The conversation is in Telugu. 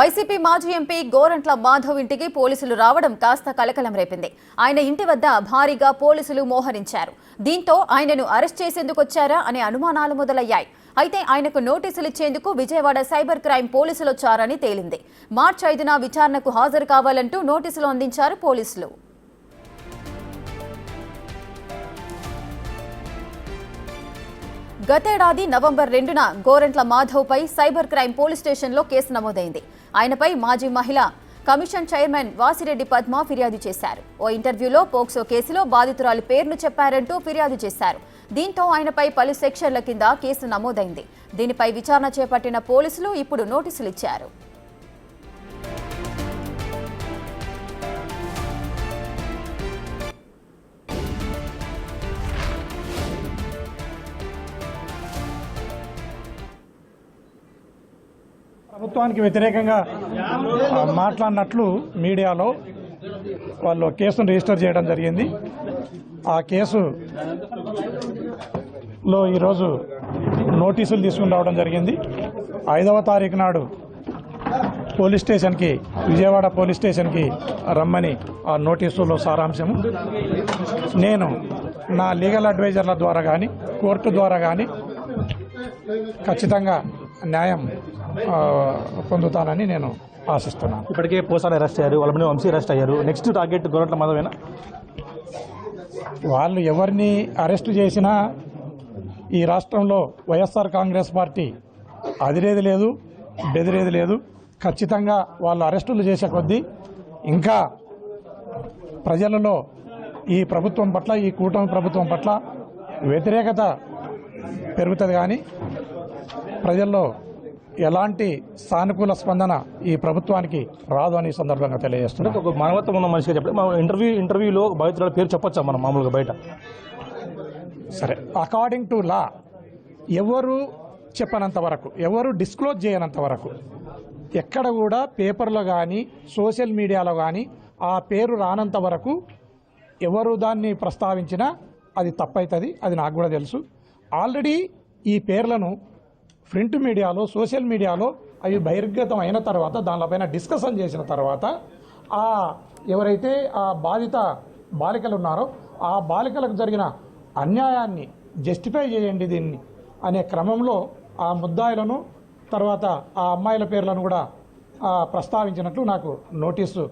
వైసీపీ మాజీ ఎంపీ గోరంట్ల మాధవ్ ఇంటికి పోలీసులు రావడం కాస్త కలకలం రేపింది. ఆయన ఇంటి వద్ద భారీగా పోలీసులు మోహరించారు. దీంతో ఆయనను అరెస్ట్ చేసేందుకు వచ్చారా అనే అనుమానాలు మొదలయ్యాయి. అయితే ఆయనకు నోటీసులు ఇచ్చేందుకు విజయవాడ సైబర్ క్రైమ్ పోలీసులు వచ్చారని తేలింది. మార్చి 5న విచారణకు హాజరు కావాలంటూ నోటీసులు అందించారు పోలీసులు. గతేడాది నవంబర్ 2న గోరంట్ల మాధవ్ పై సైబర్ క్రైమ్ పోలీస్ స్టేషన్లో కేసు నమోదైంది. ఆయనపై మాజీ మహిళా కమిషన్ చైర్మన్ వాసిరెడ్డి పద్మ ఫిర్యాదు చేశారు. ఓ ఇంటర్వ్యూలో పోక్సో కేసులో బాధితురాలి పేరును చెప్పారంటూ ఫిర్యాదు చేశారు. దీంతో ఆయనపై పలు సెక్షన్ల కింద కేసు నమోదైంది. దీనిపై విచారణ చేపట్టిన పోలీసులు ఇప్పుడు నోటీసులు ఇచ్చారు. ప్రభుత్వానికి వ్యతిరేకంగా మాట్లాడినట్లు మీడియాలో వాళ్ళు కేసును రిజిస్టర్ చేయడం జరిగింది. ఆ కేసులో ఈరోజు నోటీసులు తీసుకుని రావడం జరిగింది. 5వ తారీఖు నాడు పోలీస్ స్టేషన్కి, విజయవాడ పోలీస్ స్టేషన్కి రమ్మని ఆ నోటీసులో సారాంశము. నేను నా లీగల్ అడ్వైజర్ల ద్వారా కానీ కోర్టు ద్వారా కానీ ఖచ్చితంగా న్యాయం పొందుతానని నేను ఆశిస్తున్నాను. ఇప్పటికే పోసాని అరెస్ట్ అయ్యారు, వాళ్ళని వంశీ అరెస్ట్ అయ్యారు. నెక్స్ట్ టార్గెట్ గోరంట్ల మాధవేనా? వాళ్ళు ఎవరిని అరెస్టు చేసినా ఈ రాష్ట్రంలో వైఎస్ఆర్ కాంగ్రెస్ పార్టీ అదిరేది లేదు, బెదిరేది లేదు. ఖచ్చితంగా వాళ్ళు అరెస్టులు చేసే కొద్దీ ఇంకా ప్రజలలో ఈ ప్రభుత్వం పట్ల, ఈ కూటమి ప్రభుత్వం పట్ల వ్యతిరేకత పెరుగుతుంది. కానీ ప్రజల్లో ఎలాంటి సానుకూల స్పందన ఈ ప్రభుత్వానికి రాదు అని సందర్భంగా తెలియజేస్తున్నారు. ఒక మానవత్వం ఉన్న మనిషిగా చెప్పండి, మా ఇంటర్వ్యూలో బాధితుల పేరు చెప్పొచ్చా మనం మామూలుగా బయట? సరే, అకార్డింగ్ టు లా ఎవరు చెప్పనంత వరకు, ఎవరు డిస్క్లోజ్ చేయనంత వరకు, ఎక్కడ కూడా పేపర్లో కానీ సోషల్ మీడియాలో కానీ ఆ పేరు రానంత వరకు ఎవరు దాన్ని ప్రస్తావించినా అది తప్పవుతుంది. అది నాకు కూడా తెలుసు. ఆల్రెడీ ఈ పేర్లను ప్రింట్ మీడియాలో, సోషల్ మీడియాలో అవి బహిర్గతం అయిన తర్వాత, దానిపైన డిస్కషన్ చేసిన తర్వాత ఎవరైతే ఆ బాధిత బాలికలు ఉన్నారో ఆ బాలికలకు జరిగిన అన్యాయాన్ని జస్టిఫై చేయండి దీన్ని అనే క్రమంలో ఆ ముద్దాయిలను, తర్వాత ఆ అమ్మాయిల పేర్లను కూడా ప్రస్తావించినట్లు నాకు నోటీసు